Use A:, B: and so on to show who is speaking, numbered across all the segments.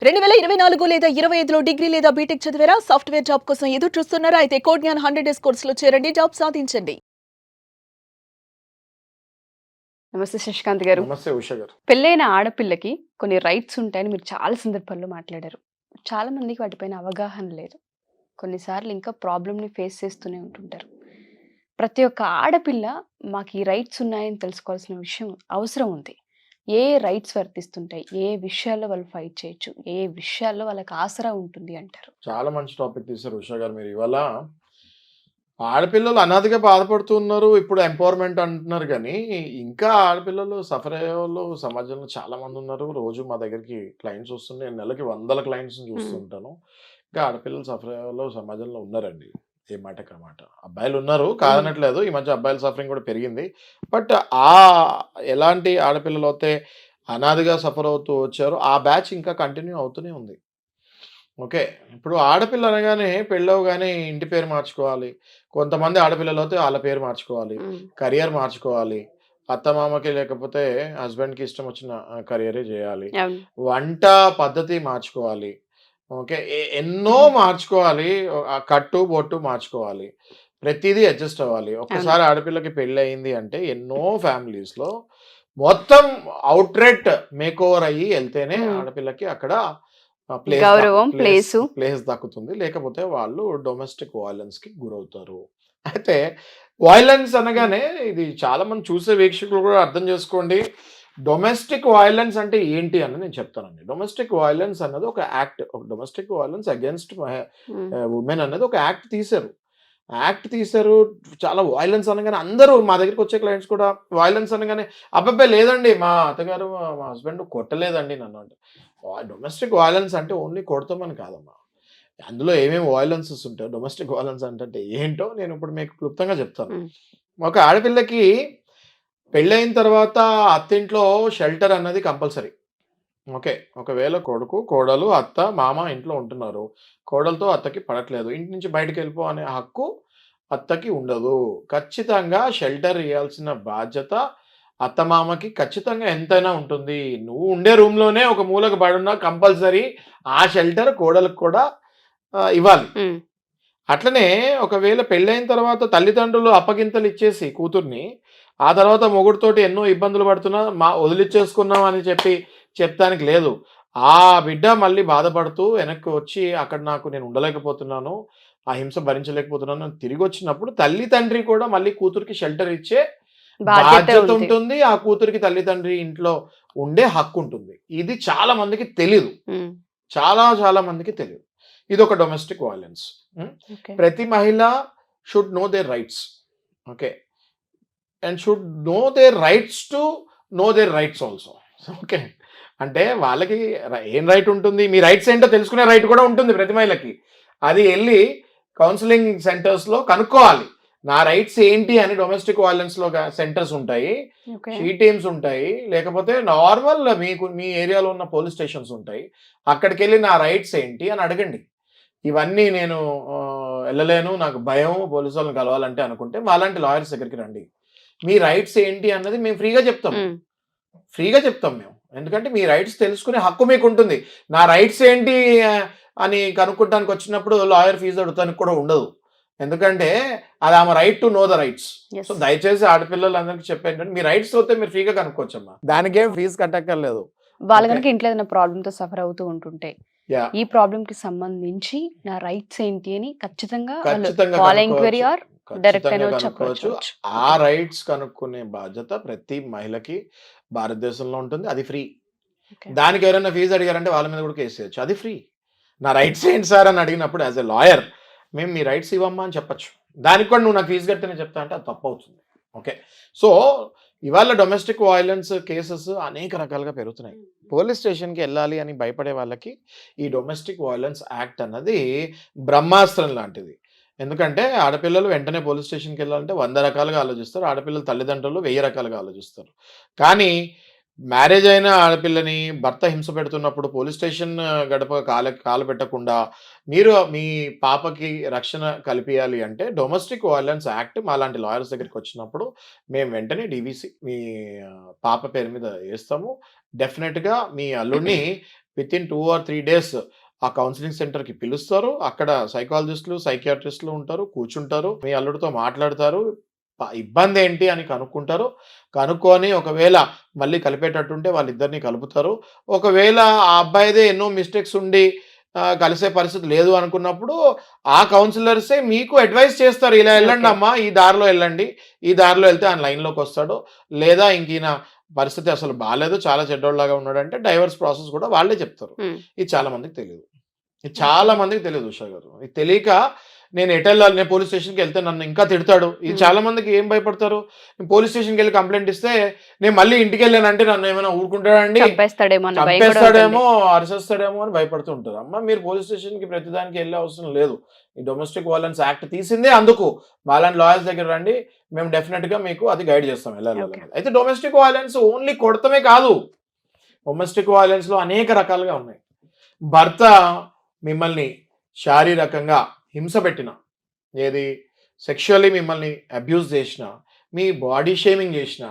A: 2024 లేదా 25లో డిగ్రీ లేదా బీటెక్ చదివారా? సాఫ్ట్‌వేర్ జాబ్ కోసం ఎదురు చూస్తున్నారా? అయితే కోడ్ జ్ఞాన్ 100 డేస్ కోర్సులో చేరండి. జాబ్ సాధించండి.
B: నమస్తే శశికాంత్ గారు.
C: నమస్తే ఉష గారు.
B: పెళ్ళైన ఆడపిల్లకి కొన్ని రైట్స్ ఉంటాయని మీరు చాలా సందర్భాల్లో మాట్లాడారు. చాలా మందికి వాటిపైన అవగాహన లేదు. కొన్నిసార్లు ఇంకా ప్రాబ్లమ్‌ని ఫేస్ చేస్తూనే ఉంటుంటారు. ప్రతి ఒక్క ఆడపిల్ల మాకు ఈ రైట్స్ ఉన్నాయని తెలుసుకోవాల్సిన విషయం అవసరం ఉంది. ఏ రైట్స్ వర్తిస్తుంటాయి? ఏ విషయాల్లో వాళ్ళు ఫైట్ చేయొచ్చు? ఏ విషయాల్లో వాళ్ళకి ఆసరా ఉంటుంది అంటారు?
C: చాలా మంచి టాపిక్ తీశారు ఉష గారు మీరు. ఇవాళ ఆడపిల్లలు అనాథగా బాధపడుతున్నారు. ఇప్పుడు ఎంపవర్మెంట్ అంటున్నారు గానీ, ఇంకా ఆడపిల్లలు సఫర్ అయ్యేవాళ్ళు సమాజంలో చాలా మంది ఉన్నారు. రోజు మా దగ్గరికి క్లయింట్స్ వస్తుంటే నేను నెలకి వందల క్లయింట్స్‌ని చూస్తూ
B: హ్మ్.
C: ఉంటాను. ఇంకా ఆడపిల్లలు సఫర్ అయ్యేవాళ్ళు సమాజంలో ఉన్నారండి. ఏ మాటకి ఆ మాట. అబ్బాయిలున్నారు
B: హ్మ్.
C: కాదనట్లేదు. ఈ మధ్య అబ్బాయిల సఫరింగ్ కూడా పెరిగింది. బట్ ఎలాంటి ఆడపిల్లలైతే అనాథగా సఫర్ అవుతూ వచ్చారో ఆ బ్యాచ్ ఇంకా కంటిన్యూ అవుతూనే ఉంది. ఓకే. ఇప్పుడు ఆడపిల్ల అనగానే పెళ్ళవగానే ఇంటి పేరు మార్చుకోవాలి. కొంతమంది ఆడపిల్లలైతే ఆళ్ళ పేరు మార్చుకోవాలి.
B: హ్మ్.
C: కరియర్ మార్చుకోవాలి. అత్తమామకి లేకపోతే హస్బెండ్‌కి ఇష్టం వచ్చిన కరియరే జేయాలి.
B: అవును.
C: వంట పద్ధతి మార్చుకోవాలి. ఓకే. ఎన్నో
B: హ్మ్.
C: మార్చుకోవాలి. కట్టు, బొట్టు మార్చుకోవాలి. ప్రతీదీ అడ్జస్ట్ అవ్వాలి.
B: అవును.
C: ఒక్కసారి ఆడపిల్లకి పెళ్లయింది అంటే ఎన్నో ఫ్యామిలీస్‌లో మొత్తం ఔట్‌రైట్ మేకోవర్ అయ్యి ఎళ్తేనే
B: హ్మ్.
C: ఆడపిల్లకి అక్కడ
B: గౌరవం, ప్లేసు.
C: ప్లేస్ దక్కుతుంది. లేకపోతే వాళ్ళు డొమెస్టిక్ వయలెన్స్‌కి గురవుతారు. అయితే వయలెన్స్
B: హ్మ్.
C: అనగానే ఇది చాలా మంది చూసే వీక్షకులు కూడా అర్థం చేసుకోండి. డొమెస్టిక్ వయలెన్స్ అంటే ఏంటి అని నేను చెప్తానండి. డొమెస్టిక్ వయలెన్స్ అన్నది ఒక యాక్ట్. ఒక డొమెస్టిక్ వయలెన్స్ అగైన్స్ట్
B: హ్మ్.
C: వుమెన్ అన్నది ఒక యాక్ట్ తీశారు. యాక్ట్ తీశారు. చాలా వయలెన్స్ అనగానే అందరూ మా దగ్గరికొచ్చే క్లయింట్స్ కూడా వయలెన్స్ అనగానే అబ్బబ్బే! లేదండి మా అత్తగారు, మా హస్బెండ్ కొట్టలేదండి నన్ను అంటే. డొమెస్టిక్ వయలెన్స్ అంటే ఓన్లీ కొడతామని కాదమ్మా. అందులో ఏమేమి వయలెన్సెస్ ఉంటాయో డొమెస్టిక్ వయలెన్స్ అంటే ఏంటో నేను ఇప్పుడు మీకు క్లుప్తంగా చెప్తాను.
B: హ్మ్.
C: ఒక ఆడపిల్లకి పెళ్ళైన తర్వాత అత్తింట్లో షెల్టర్ అన్నది కంపల్సరీ. ఓకే. ఒకవేళ కొడుకు, కోడలు, అత్త, మామ ఇంట్లో ఉంటున్నారు. కోడలతో అత్తకి పడట్లేదు. ఇంటి నుంచి బయటికెళ్ళిపో అనే హక్కు అత్తకి ఉండదు. ఖచ్చితంగా షెల్టర్ ఇయ్యాల్సిన బాధ్యత అత్తమామకి ఖచ్చితంగా ఎంతైనా ఉంటుంది. నువ్వు ఉండే రూమ్‌లోనే ఒక మూలకు పడున్నా కంపల్సరీ ఆ షెల్టర్ కోడలికి కూడా ఇవ్వాలి.
B: హ్మ్.
C: అట్లనే ఒకవేళ పెళ్ళైన తర్వాత తల్లిదండ్రులు అప్పగింతలిచ్చేసి కూతుర్ని, ఆ తర్వాత మొగుడితోటి ఎన్నో ఇబ్బందులు పడుతున్నా వదిలిచ్చేసుకున్నాం అని చెప్తానికి లేదు. ఆ బిడ్డ మళ్ళీ బాధపడుతూ వెనక్కి వచ్చి అక్కడ నేను ఉండలేకపోతున్నాను. ఆ హింస భరించలేకపోతున్నాను అని తిరిగొచ్చినప్పుడు తల్లి, తండ్రి కూడా మళ్ళీ కూతురికి షెల్టర్ ఇచ్చే
B: బాధ్యత
C: బాధ్యత
B: ఉంది.
C: ఉంటుంది. ఆ కూతురికి తల్లి, తండ్రి ఇంట్లో ఉండే హక్కుంటుంది. ఇది చాలా మందికి తెలీదు.
B: హ్మ్.
C: చాలా చాలా మందికి తెలీదు. ఇదొక డొమెస్టిక్ వయలెన్స్. హ్మ్.
B: ఓకే.
C: ప్రతి మహిళ should know there rights. Okay. And should know there rights to know there rights also. Okay. అంటే వాళ్ళకి ఏం రైట్ ఉంటుంది? మీ రైట్స్ ఏంటో తెలుసుకునే రైట్ కూడా ఉంటుంది ప్రతి మహిళకి. అది ఎళ్లి కౌన్సెలింగ్ సెంటర్స్‌లో కనుక్కోవాలి. నా రైట్స్ ఏంటి అని డొమెస్టిక్ వయలెన్స్‌లో సెంటర్స్ ఉంటాయి.
B: ఓకే.
C: షీ టీమ్స్ ఉంటాయి. లేకపోతే నార్మల్ మీ ఏరియాలో ఉన్న పోలీస్ స్టేషన్స్ ఉంటాయి. అక్కడికెళ్లి నా రైట్స్ ఏంటి అని అడగండి. ఇవన్నీ నేను ఎళ్ళలేను. నాకు భయం పోలీసోళ్ళని కలవాలంటే అనుకుంటే మాలాంటి లాయర్స్ దగ్గరికి రండి. మీ రైట్స్ ఏంటి అన్నది మేము ఫ్రీగా చెప్తాము.
B: హ్మ్.
C: ఫ్రీగా చెప్తాం మేము. ఎందుకంటే మీ రైట్స్ తెలుసుకునే హక్కు మీకుంటుంది. నా రైట్స్ ఏంటి అని కనుక్కుంటానికొచ్చినప్పుడు లాయర్ ఫీజ్ అడుగుతానికి కూడా ఉండదు. ఎందుకంటే అది ఆమె right to know the rights. So,
B: yes.
C: దయచేసి ఆడపిల్లలందరికీ చెప్పేంటంటే మీ రైట్స్ పోతే మీరు ఫ్రీగా కనుక్కోవచ్చమ్మా. దానికేం ఫీజ్ కట్టక్కర్లేదు.
B: వాళ్ళు
C: ఓకే.
B: గనుక ఇంట్లో ఏదైనా ప్రాబ్లమ్‌తో సఫర్ అవుతూ ఉంటుంటే,
C: యాహ్!
B: ఈ ప్రాబ్లమ్‌కి సంబంధించి నా రైట్స్ ఏంటి అని ఖచ్చితంగా వాళ్ళు
C: ఖచ్చితంగా
B: కాల్ ఎంక్వైరీ
C: కనుక్కోవచ్చు.
B: ఆర్ డైరెక్ట్
C: ఖచ్చితంగా
B: అయినా వచ్చి అప్రోచ్
C: కనుక్కోవచ్చు.
B: అవ్వచ్చు.
C: ఆ
B: ఓకే.
C: రైట్స్ కనుక్కునే బాధ్యత ప్రతి మహిళకి భారతదేశంలో ఉంటుంది. అది ఫ్రీ.
B: ఓకే.
C: దానికి ఎవరైనా ఫీజ్ అడిగారంటే వాళ్ళ మీద కూడా కేస్ చేయొచ్చు. అది ఫ్రీ. నా రైట్స్ ఏంటి సార్ అని అడిగినప్పుడు యాస్ ఎ లాయర్ మేము మీ రైట్స్ ఇవ్వమ్మా అని చెప్పొచ్చు. దానికి కూడా నువ్వు నాకు ఫీజ్ కడితేనే చెప్తా అంటే అది తప్పవుతుంది. ఓకే. సో, ఇవాళ డొమెస్టిక్ వయలెన్స్ కేసెస్ అనేక రకాలుగా పెరుగుతున్నాయి. పోలీస్ స్టేషన్‌కి ఎళ్ళాలి అని భయపడే వాళ్ళకి ఈ డొమెస్టిక్ వయలెన్స్ యాక్ట్ అన్నది బ్రహ్మాస్త్రం లాంటిది. ఎందుకంటే ఆడపిల్లలు వెంటనే పోలీస్ స్టేషన్‌కెళ్ళాలంటే 100 రకాలుగా ఆలోచిస్తారు. ఆడపిల్లల తల్లిదండ్రులు 1000 రకాలుగా ఆలోచిస్తారు. కానీ మ్యారేజ్ అయిన ఆడపిల్లని భర్త హింస పెడుతున్నప్పుడు పోలీస్ స్టేషన్ గడప కాలు పెట్టకుండా మీ పాపకి రక్షణ కల్పియాలి అంటే డొమెస్టిక్ వయలెన్స్ యాక్ట్ మాలాంటి లాయర్స్ దగ్గరికొచ్చినప్పుడు మేము వెంటనే డీవీసీ మీ పాప పేరు మీద ఏస్తాము. డెఫినిట్‌గా మీ అల్లుడిని విత్ ఇన్ 2 or 3 days ఆ కౌన్సిలింగ్ సెంటర్కి పిలుస్తారు. అక్కడ సైకాలజిస్టులు, సైకియాట్రిస్టులు ఉంటారు, కూర్చుంటారు, మీ అల్లుడితో మాట్లాడతారు, ఇబ్బంది ఏంటి అని కనుక్కుంటారు. కనుక్కొని ఒకవేళ మళ్ళీ కలిపేటట్టుంటే వాళ్ళిద్దరిని కలుపుతారు. ఒకవేళ ఆ అబ్బాయిదే ఎన్నో మిస్టేక్స్ ఉండి కలిసే పరిస్థితి లేదు అనుకున్నప్పుడు ఆ కౌన్సిలర్సే మీకు అడ్వైస్ చేస్తారు, ఇలా వెళ్ళండి
B: ఓకే.
C: అమ్మా, ఈ దారిలో వెళ్ళండి, ఈ దారిలో వెళ్తే ఆయన లైన్లోకి వస్తాడు, లేదా ఇంక ఈయన పరిస్థితి అసలు బాగాలేదు, చాలా చెడ్డోళ్ళలాగా ఉన్నాడంటే డైవర్స్ ప్రాసెస్ కూడా వాళ్ళే చెప్తారు. ఇది చాలా మందికి తెలియదు. ఇది చాలా మందికి తెలియదు ఉషా గారు. ఇది తెలియక నేను ఎటు వెళ్ళాలి, నేను పోలీస్ స్టేషన్కి వెళ్తే నన్ను ఇంకా తిడతాడు. ఇది చాలా మందికి ఏం భయపడతారు, నేను పోలీస్ స్టేషన్కి వెళ్ళి కంప్లైంట్ ఇస్తే నేను మళ్ళీ ఇంటికి వెళ్ళానంటే నన్ను ఏమైనా ఊరుకుంటాడండి,
B: చంపేస్తాడేమో అన్న భయం కూడా ఉంటుంది.
C: చంపేస్తాడేమో, అరిసేస్తాడేమో అని భయపడుతూ ఉంటారు. అమ్మ మీరు పోలీస్ స్టేషన్కి ప్రతిదానికి వెళ్ళే అవసరం లేదు. ఈ డొమెస్టిక్ వైలెన్స్ యాక్ట్ తీసిందే అందుకు. మాలాంటి లాయర్స్ దగ్గర రండి, మేము డెఫినెట్గా మీకు అది గైడ్ చేస్తాం వెళ్ళాలి.
B: ఓకే.
C: అయితే డొమెస్టిక్ వైలెన్స్ ఓన్లీ కొడతమే కాదు, డొమెస్టిక్ వైలెన్స్లో అనేక రకాలుగా ఉన్నాయి. భర్త మిమ్మల్ని శారీరకంగా హింస పెట్టిన, ఏది సెక్షువల్లీ మిమ్మల్ని అబ్యూజ్ చేసిన, మీ బాడీ షేమింగ్ చేసిన,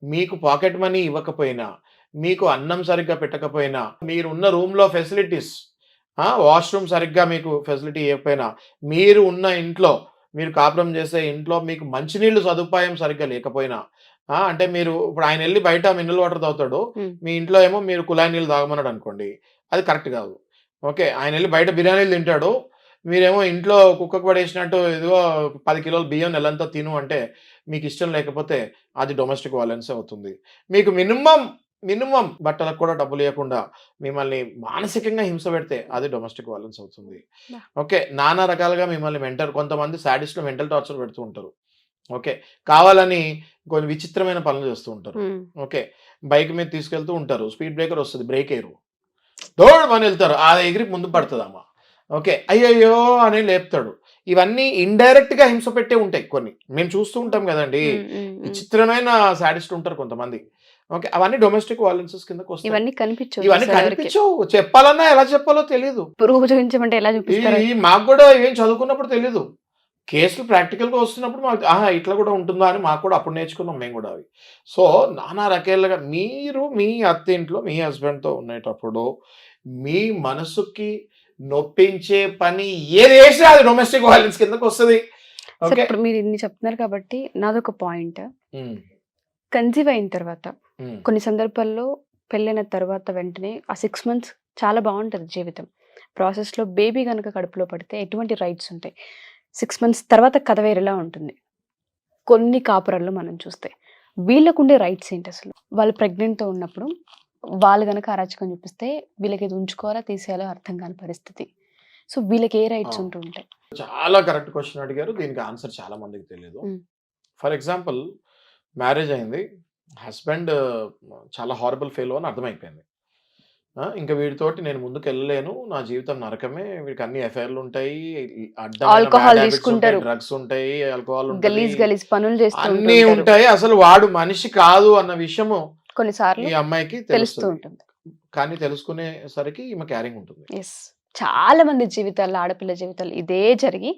C: మీకు పాకెట్ మనీ ఇవ్వకపోయినా, మీకు అన్నం సరిగ్గా పెట్టకపోయినా, మీరు ఉన్న రూమ్లో ఫెసిలిటీస్, వాష్రూమ్ సరిగ్గా మీకు ఫెసిలిటీ ఇవ్వకపోయినా, మీరు ఉన్న ఇంట్లో, మీరు కాపురం చేసే ఇంట్లో మీకు మంచినీళ్ళు సదుపాయం సరిగ్గా లేకపోయినా, అంటే మీరు ఇప్పుడు ఆయన వెళ్ళి బయట మినరల్ వాటర్ తాగుతాడు, మీ ఇంట్లో ఏమో మీరు కుళాయి నీళ్ళు తాగమన్నాడు అనుకోండి, అది కరెక్ట్ కాదు. ఓకే, ఆయన వెళ్ళి బయట బిర్యానీలు తింటాడు, మీరేమో ఇంట్లో కుక్కకు పడేసినట్టు ఇదిగో 10 కిలోల బియ్యం నెలంతా తిను అంటే మీకు ఇష్టం లేకపోతే అది డొమెస్టిక్ వైలెన్స్ అవుతుంది. మీకు మినిమం బట్టలకు కూడా డబ్బులు ఇవ్వకుండా మిమ్మల్ని మానసికంగా హింస పెడితే అది డొమెస్టిక్ వైలెన్స్ అవుతుంది. ఓకే, నానా రకాలుగా మిమ్మల్ని కొంతమంది సాడిస్టులు మెంటల్ టార్చర్ పెడుతూ ఉంటారు. ఓకే, కావాలని కొన్ని విచిత్రమైన పనులు చేస్తూ ఉంటారు. ఓకే, బైక్ మీద తీసుకెళ్తూ ఉంటారు, స్పీడ్ బ్రేకర్ వస్తుంది, బ్రేక్ ఎయిర్, దోడు అని వెళ్తారు, ఆ ఎగిరి ముందు పడుతుందమ్మా. ఓకే, అయ్యయ్యో అని లేపుతాడు. ఇవన్నీ ఇండైరెక్ట్ గా హింస పెట్టే ఉంటాయి, కొన్ని మేము చూస్తూ ఉంటాం కదండి. విచిత్రమైన సాడిస్ట్ ఉంటారు కొంతమంది. ఓకే, అవన్నీ డొమెస్టిక్ వైలెన్సెస్ కిందకు వస్తాయి.
B: ఇవన్నీ కనిపించవు,
C: ఇవన్నీ కనిపించవు, చెప్పాలన్నా ఎలా చెప్పాలో తెలియదు.
B: ప్రూఫ్ చూపించమంటే ఎలా చూపిస్తారు?
C: మాకు కూడా ఏం చదువుకున్నప్పుడు తెలియదు, కేసులు ప్రాక్టికల్ గా వస్తున్నప్పుడు మాకు ఇట్లా కూడా ఉంటుందా అని మాకు కూడా అప్పుడు నేర్చుకున్నాం మేము కూడా అవి. సో నానా రకాలుగా మీరు మీ అత్తింట్లో మీ హస్బెండ్ తో ఉండేటప్పుడు మీ మనసుకి నొప్పించే పని ఏది చేసినా అది డొమెస్టిక్ వైలెన్స్ కిందకు వస్తుంది.
B: సార్, ఇప్పుడు మీరు ఇన్ని చెప్తున్నారు కాబట్టి నాదొక పాయింట్. కన్సీవ్ అయిన తర్వాత కొన్ని సందర్భాల్లో పెళ్ళైన తర్వాత వెంటనే ఆ 6 months చాలా బాగుంటుంది జీవితం. ప్రాసెస్లో బేబీ కనుక కడుపులో పడితే ఎటువంటి రైట్స్ ఉంటాయి? 6 months తర్వాత కథ వేరేలా ఉంటుంది. కొన్ని కాపురాల్లో మనం చూస్తే వీళ్ళకుండే రైట్స్ ఏంటి అసలు? వాళ్ళు ప్రెగ్నెంట్తో ఉన్నప్పుడు వాళ్ళు కనుక అరాచకం చూపిస్తే వీళ్ళకి ఇది ఉంచుకోవాలా తీసేయాలో అర్థం కాని పరిస్థితి. సో వీళ్ళకి ఏ రైట్స్ ఉంటూ ఉంటాయి?
C: చాలా కరెక్ట్ క్వశ్చన్ అడిగారు, దీనికి ఆన్సర్ చాలా మందికి తెలియదు. ఫర్ ఎగ్జాంపుల్, మ్యారేజ్ అయింది, హస్బెండ్ చాలా హారబుల్ ఫెయిల్ అని అర్థమైపోయింది. ఇంకా వీడితోటి నేను ముందుకు వెళ్ళలేను, నా జీవితం నరకమే, వీడికి అన్ని ఎఫ్ఐఆర్లు ఉంటాయి,
B: ఆల్కహాల్ తీసుకుంటారు,
C: డ్రగ్స్ ఉంటాయి, ఆల్కహాల్
B: గలీజ్ పనులు చేస్తూ
C: అన్ని ఉంటాయి, అసలు వాడు మనిషి కాదు అన్న విషయము
B: కొన్నిసార్లు
C: ఈ అమ్మాయికి
B: తెలుస్తూ ఉంటుంది.
C: కానీ తెలుసుకునేసరికి ఈమె క్యారింగ్ ఉంటుంది.
B: చాలా మంది జీవితాల్లో, ఆడపిల్ల జీవితాలు ఇదే జరిగి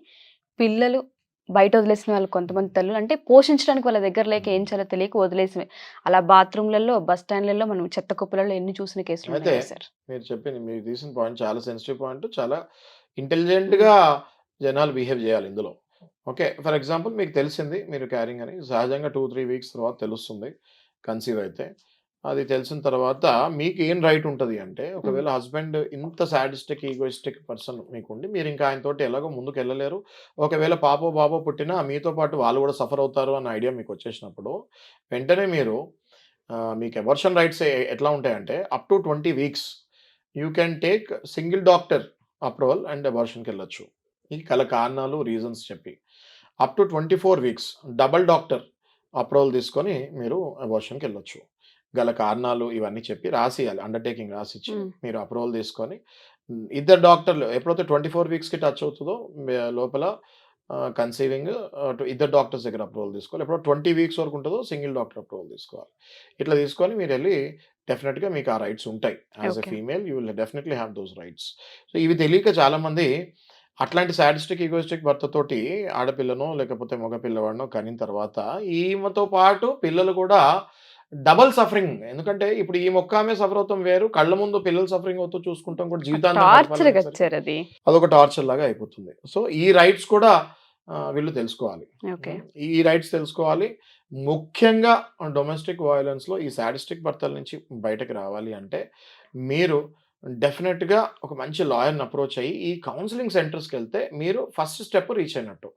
B: పిల్లలు బయట వదిలేసిన వాళ్ళు కొంతమంది తల్లులు, అంటే పోషించడానికి వాళ్ళ దగ్గర లేక ఏం చేయాలో తెలియక వదిలేసి అలా బాత్రూమ్లలో, బస్ స్టాండ్లలో, మనం చెత్త కుప్పలలో ఎన్ని చూసిన కేసులు
C: అయితే
B: ఉన్నాయి సార్.
C: మీరు చెప్పింది, మీరు తీసిన పాయింట్ చాలా సెన్సిటివ్ పాయింట్, చాలా ఇంటెలిజెంట్ గా జనాలు బిహేవ్ చేయాలి ఇందులో. ఓకే, ఫర్ ఎగ్జాంపుల్ మీకు తెలిసింది మీరు క్యారింగ్ అని, సహజంగా 2-3 weeks తర్వాత తెలుస్తుంది కన్సీవ్ అయితే. అది తెలిసిన తర్వాత మీకు ఏం రైట్ ఉంటుంది అంటే, ఒకవేళ హస్బెండ్ ఇంత సాడిస్టిక్ ఈగోయిస్టిక్ పర్సన్ మీకుండి, మీరు ఇంకా ఆయనతోటి ఎలాగో ముందుకు వెళ్ళలేరు, ఒకవేళ పాపో బాబో పుట్టినా మీతో పాటు వాళ్ళు కూడా సఫర్ అవుతారు అన్న ఐడియా మీకు వచ్చేసినప్పుడు వెంటనే మీరు మీకు అబార్షన్ రైట్స్ ఎట్లా ఉంటాయంటే, up to 20 weeks you can take single doctor approval and అబార్షన్కి వెళ్ళొచ్చు, ఈ కారణాలు రీజన్స్ చెప్పి. Up to 24 weeks double doctor approval తీసుకొని మీరు అబార్షన్కి వెళ్ళొచ్చు, గల కారణాలు ఇవన్నీ చెప్పి రాసియాలి, అండర్టేకింగ్ రాసిచ్చి మీరు అప్రూవల్ తీసుకొని, ఇద్దరు డాక్టర్లు ఎప్పుడైతే 24 weeksకి టచ్ అవుతుందో లోపల కన్సీవింగ్, ఇద్దరు డాక్టర్స్ దగ్గర అప్రూవల్ తీసుకోవాలి. ఎప్పుడో 20 weeks వరకు ఉంటుందో సింగిల్ డాక్టర్ అప్రూవల్ తీసుకోవాలి. ఇట్లా తీసుకొని మీరు వెళ్ళి డెఫినెట్గా మీకు ఆ రైట్స్ ఉంటాయి. As a female you will definitely have those rights. So ఇవి తెలియక చాలామంది అట్లాంటి సాడిస్టిక్ ఈగోయిస్టిక్ భర్తతోటి ఆడపిల్లనో లేకపోతే మగ పిల్లవాడినో కనిన తర్వాత ఈమెతో పాటు పిల్లలు కూడా డబల్ సఫరింగ్. ఎందుకంటే ఇప్పుడు ఈ మొక్క ఆమె సఫర్ అవుతాం వేరు, కళ్ళ ముందు పిల్లలు సఫరింగ్ అవుతూ చూసుకుంటాం కూడా జీవితాంతం
B: టార్చర్
C: గడపాలి.
B: సార్ అది.
C: అదొక టార్చర్ లాగా అయిపోతుంది. సో ఈ రైట్స్ కూడా వీళ్ళు తెలుసుకోవాలి.
B: ఓకే.
C: ఈ రైట్స్ తెలుసుకోవాలి. ముఖ్యంగా డొమెస్టిక్ వయలెన్స్లో ఈ సాడిస్టిక్ భర్తల నుంచి బయటకు రావాలి అంటే మీరు డెఫినెట్గా ఒక మంచి లాయర్ని అప్రోచ్ అయ్యి ఈ కౌన్సిలింగ్ సెంటర్స్కి వెళ్తే మీరు ఫస్ట్ స్టెప్ రీచ్ అయినట్టు.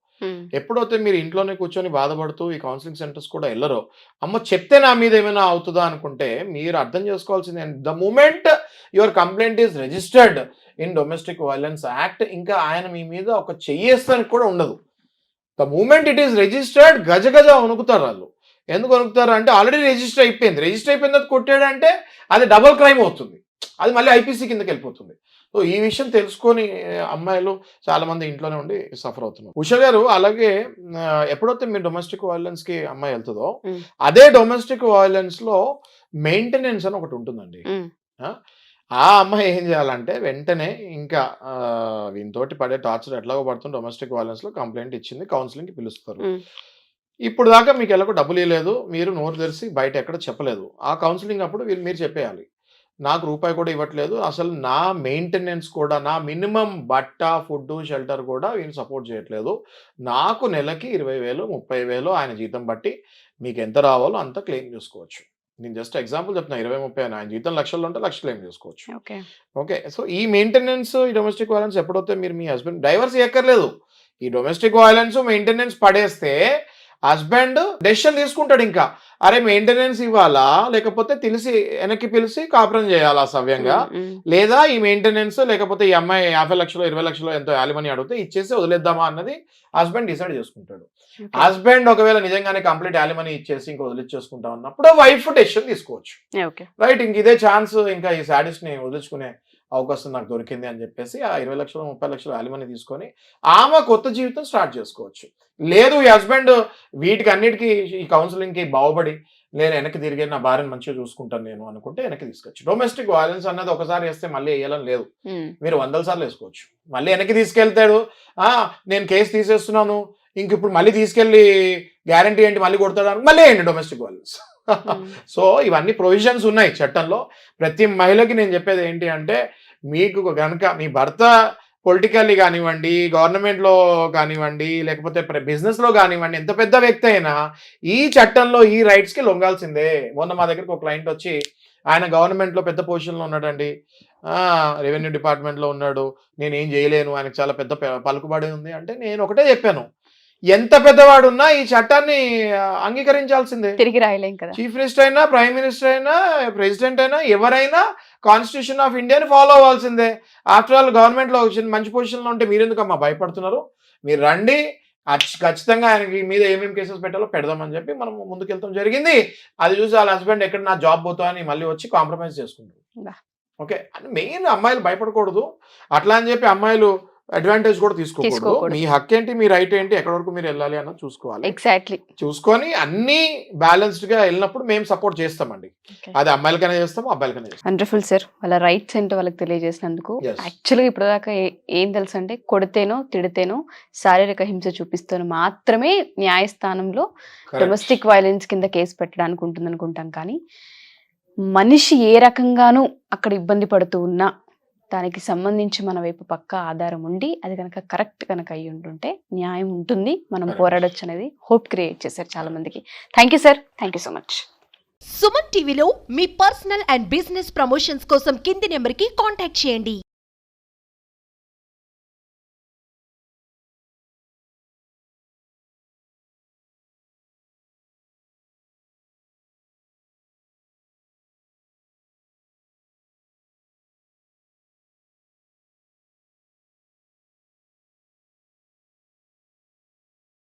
C: ఎప్పుడైతే మీరు ఇంట్లోనే కూర్చొని బాధపడుతూ ఈ కౌన్సిలింగ్ సెంటర్స్ కూడా వెళ్ళరో, అమ్మ చెప్తే నా మీద ఏమైనా అవుతుందా అనుకుంటే మీరు అర్థం చేసుకోవాల్సింది the moment your complaint is registered in domestic violence act, ఇంకా ఆయన మీ మీద ఒక చెయ్యేస్తానికి కూడా ఉండదు. The moment it is registered గజ వణుకుతారు వాళ్ళు. ఎందుకు వణుకుతారు అంటే ఆల్రెడీ రిజిస్టర్ అయిపోయింది తర్వాత కొట్టాడంటే అది డబుల్ క్రైమ్ అవుతుంది, అది మళ్ళీ ఐపీసీ కిందకి వెళ్ళిపోతుంది. సో ఈ విషయం తెలుసుకొని అమ్మాయిలు చాలా మంది ఇంట్లోనే ఉండి సఫర్ అవుతున్నారు. ఉష గారు, అలాగే ఎప్పుడైతే మీరు డొమెస్టిక్ వైలెన్స్ కి అమ్మాయి వెళ్తుందో అదే డొమెస్టిక్ వైలెన్స్ లో మెయింటెనెన్స్ అని ఒకటి ఉంటుందండి. ఆ అమ్మాయి ఏం చేయాలంటే వెంటనే ఇంకా వీనితోటి పడే టార్చర్ ఎట్లాగో పడుతుంది, డొమెస్టిక్ వైలెన్స్ లో కంప్లైంట్ ఇచ్చింది, కౌన్సిలింగ్ కి పిలుస్తారు. ఇప్పుడు దాకా మీకు ఎలాగో డబ్బులు ఇవ్వలేదు, మీరు నోరు తెరిచి బయట ఎక్కడ చెప్పలేదు. ఆ కౌన్సిలింగ్ అప్పుడు మీరు చెప్పేయాలి, నాకు రూపాయి కూడా ఇవ్వట్లేదు, అసలు నా మెయింటెనెన్స్ కూడా, నా మినిమం బట్ట ఫుడ్ షెల్టర్ కూడా వీళ్ళు సపోర్ట్ చేయట్లేదు, నాకు నెలకి 20,000 30,000 ఆయన జీతం బట్టి మీకు ఎంత రావాలో అంత క్లెయిమ్ చేసుకోవచ్చు. నేను జస్ట్ ఎగ్జాంపుల్ చెప్తున్నా, 20-30 ఆయన జీతం లక్షల్లో ఉంటే లక్ష క్లెయిమ్ చేసుకోవచ్చు. ఓకే. సో ఈ మెయింటెనెన్స్, ఈ డొమెస్టిక్ వైలెన్స్ ఎప్పుడైతే మీరు మీ హస్బెండ్ డైవర్స్ ఇవ్వక్కర్లేదు, ఈ డొమెస్టిక్ వైలెన్స్ మెయింటెనెన్స్ పడేస్తే హస్బెండ్ డెసిషన్ తీసుకుంటాడు, ఇంకా అరే మెయింటెనెన్స్ ఇవ్వాలా లేకపోతే తెలిసి వెనక్కి పిలిచి కాపురం చేయాలా సవ్యంగా, లేదా ఈ మెయింటెనెన్స్ లేకపోతే ఈ అమ్మాయి 50 లక్షలు 20 లక్షలు ఎంతో యాలిమనీ అడిగితే ఇచ్చేసి వదిలేద్దామా అన్నది హస్బెండ్ డిసైడ్ చేసుకుంటాడు. హస్బెండ్ ఒకవేళ నిజంగానే కంప్లీట్ యాలిమనీ ఇచ్చేసి ఇంకా వదిలించేసుకుంటా ఉన్నప్పుడు వైఫ్ డెసిషన్ తీసుకోవచ్చు. రైట్, ఇంక ఇదే ఛాన్స్, ఇంకా ఈ సాడిస్ట్ ని వదిలించుకునే అవకాశం నాకు దొరికింది అని చెప్పేసి ఆ 20 లక్షలు 30 లక్షలు యాలిమనీ తీసుకొని ఆమె కొత్త జీవితం స్టార్ట్ చేసుకోవచ్చు. లేదు ఈ హస్బెండ్ వీటికి అన్నిటికీ ఈ కౌన్సిలింగ్కి బాగుపడి నేను వెనక్కి తిరిగి నా భార్యను మంచిగా చూసుకుంటాను నేను అనుకుంటే వెనక్కి తీసుకొచ్చు. డొమెస్టిక్ వైలెన్స్ అన్నది ఒకసారి వేస్తే మళ్ళీ వేయాలని లేదు, మీరు 100 సార్లు వేసుకోవచ్చు. మళ్ళీ వెనక్కి తీసుకెళ్తాడు, నేను కేసు తీసేస్తున్నాను, ఇంక ఇప్పుడు మళ్ళీ తీసుకెళ్ళి గ్యారంటీ ఏంటి మళ్ళీ కొడతాడు, మళ్ళీ ఏంటి డొమెస్టిక్ వైలెన్స్. సో ఇవన్నీ ప్రొవిజన్స్ ఉన్నాయి చట్టంలో. ప్రతి మహిళకి నేను చెప్పేది ఏంటి అంటే, మీకు కనుక మీ భర్త పొలిటికల్లీ కానివ్వండి, గవర్నమెంట్లో కానివ్వండి, లేకపోతే బిజినెస్లో కానివ్వండి, ఎంత పెద్ద వ్యక్తి అయినా ఈ చట్టంలో ఈ రైట్స్కి లొంగాల్సిందే. మొన్న మా దగ్గరికి ఒక క్లయింట్ వచ్చి, ఆయన గవర్నమెంట్లో పెద్ద పొజిషన్లో ఉన్నాడండి, రెవెన్యూ డిపార్ట్మెంట్లో ఉన్నాడు, నేనేం చేయలేను, ఆయనకు చాలా పెద్ద పలుకుబడి ఉంది అంటే నేను ఒకటే చెప్పాను, ఎంత పెద్దవాడున్నా ఈ చట్టాన్ని అంగీకరించాల్సిందే.
B: తిరిగి రాయలేం కదా.
C: చీఫ్ మినిస్టర్ అయినా, ప్రైమ్ మినిస్టర్ అయినా, ప్రెసిడెంట్ అయినా, ఎవరైనా కాన్స్టిట్యూషన్ ఆఫ్ ఇండియాని ఫాలో అవ్వాల్సిందే. ఆఫ్టర్ ఆల్ గవర్నమెంట్లో మంచి పొజిషన్లో ఉంటే మీరెందుకమ్మా భయపడుతున్నారు, మీరు రండి, ఖచ్చితంగా ఆయనకి మీద ఏమేమి కేసెస్ పెట్టాలో పెడదామని చెప్పి మనం ముందుకెళ్తాం జరిగింది. అది చూసి వాళ్ళ హస్బెండ్ ఎక్కడ నా జాబ్ పోతా అని మళ్ళీ వచ్చి కాంప్రమైజ్ చేసుకుంటారు. ఓకే, మెయిన్ అమ్మాయిలు భయపడకూడదు, అట్లా అని చెప్పి అమ్మాయిలు అడ్వాంటేజ్ కూడా తీసుకోకూడదు. మీ హక్కు ఏంటి, మీ రైట్ ఏంటి, ఎక్కడి వరకు మీరు వెళ్ళాలి అన్నది చూసుకోవాలి.
B: ఎగ్జాక్ట్లీ
C: చూసుకొని అన్ని బ్యాలెన్స్డ్ గా వెళ్ళినప్పుడు మేము సపోర్ట్ చేస్తామండి. అది అమ్మాయిలకైనా చేస్తాము, అబ్బాయిలకైనా చేస్తాం.
B: వండర్ఫుల్ సార్, వాళ్ళ రైట్స్ ఏంటో వాళ్ళకి తెలియజేసినందుకు. యాక్చువల్గా ఇప్పటిదాకా ఏం తెలుసు అంటే, కొడితేనో తిడితేనో శారీరక హింస చూపిస్తేనో మాత్రమే న్యాయస్థానంలో డొమెస్టిక్ వైలెన్స్ కింద కేసు పెట్టడానికి ఉంటుంది అనుకుంటాం. కానీ మనిషి ఏ రకంగానూ అక్కడ ఇబ్బంది పడుతూ ఉన్నా దానికి సంబంధించి మన వైపు పక్కా ఆధారం ఉండి అది కనుక కరెక్ట్ కనుక అయ్యి ఉంటుంటే న్యాయం ఉంటుంది, మనం పోరాడొచ్చు అనేది హోప్ క్రియేట్ చేశారు చాలా మందికి. Thank you sir, thank you so much.
D: Suman టీవీలో మీ పర్సనల్ అండ్ బిజినెస్ ప్రమోషన్స్ కోసం కింది నెంబర్కి కాంటాక్ట్ చేయండి.